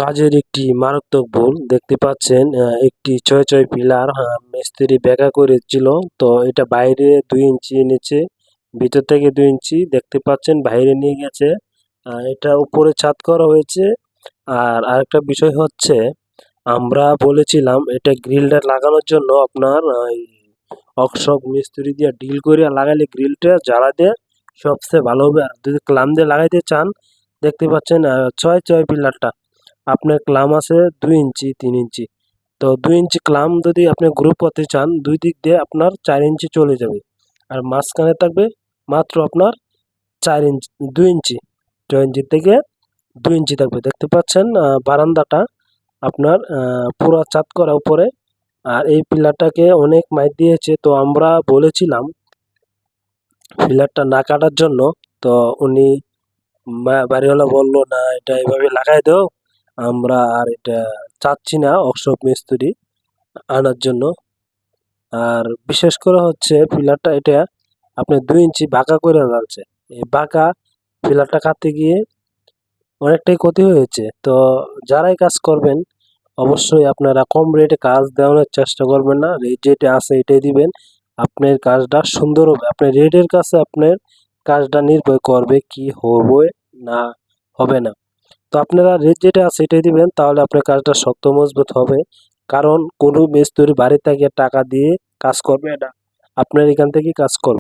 কাজের একটি মারাত্মক ভুল দেখতে পাচ্ছেন। একটি ছয় ছয় পিলার মিস্ত্রি বেঁকা করেছিল, তো এটা বাইরে 2 ইঞ্চি এনেছে, ভিতর থেকে 2 ইঞ্চি দেখতে পাচ্ছেন বাইরে নিয়ে গেছে। এটা উপরে ছাদ করা হয়েছে। আর আরেকটা বিষয় হচ্ছে, আমরা বলেছিলাম এটা গ্রিলটা লাগানোর জন্য আপনার অক্সক মিস্ত্রি দিয়ে ডিল করে লাগালে গ্রিলটা জ্বালা দিয়ে সবচেয়ে ভালো হবে। আর যদি ক্লাম দিয়ে লাগাইতে চান, দেখতে পাচ্ছেন ছয় ছয় পিলারটা আপনার ক্লাম আছে 2 ইঞ্চি 3 ইঞ্চি, তো 2 ইঞ্চি ক্লাম যদি আপনি গ্রুপ করতে চান, দুই দিক দিয়ে আপনার 4 ইঞ্চি চলে যাবে। আর মাঝখানে থাকবে মাত্র আপনার 4 ইঞ্চি, 2 ইঞ্চি, 2 ইঞ্চি থেকে 2 ইঞ্চি থাকবে। দেখতে পাচ্ছেন বারান্দাটা আপনার পুরা ছাদ করা উপরে। আর এই পিলারটাকে অনেক মাইর দিয়েছে, তো আমরা বলেছিলাম পিলারটা না কাটার জন্য। তো উনি বাড়িওয়ালা বললো, না এটা এভাবে লাগাই দাও, আমরা আর এটা চাচ্ছি না অক্সক মিস্ত্রি আনার জন্য। আর বিশেষ করে হচ্ছে পিলারটা এটা আপনি 2 ইঞ্চি বাঁকা করে ফেলছে। এই বাঁকা পিলারটা কাটতে গিয়ে অনেকটাই ক্ষতি হয়েছে। তো যারাই কাজ করবেন, অবশ্যই আপনারা কম রেটে কাজ দেওয়ানোর চেষ্টা করবেন না, রেট যেটা আছে এটাই দিবেন, আপনার কাজটা সুন্দর হবে। আপনার রেটের কাছে আপনার কাজটা নির্ভর করবে কি হবে না হবে না। তো আপনারা রেট যেটা আছে এটাই দিবেন, তাহলে আপনার কাজটা শক্ত মজবুত হবে। কারণ কোনো মিস্ত্রি বাড়ি থেকে টাকা দিয়ে কাজ করবে না, আপনার এখান থেকে কাজ করবে।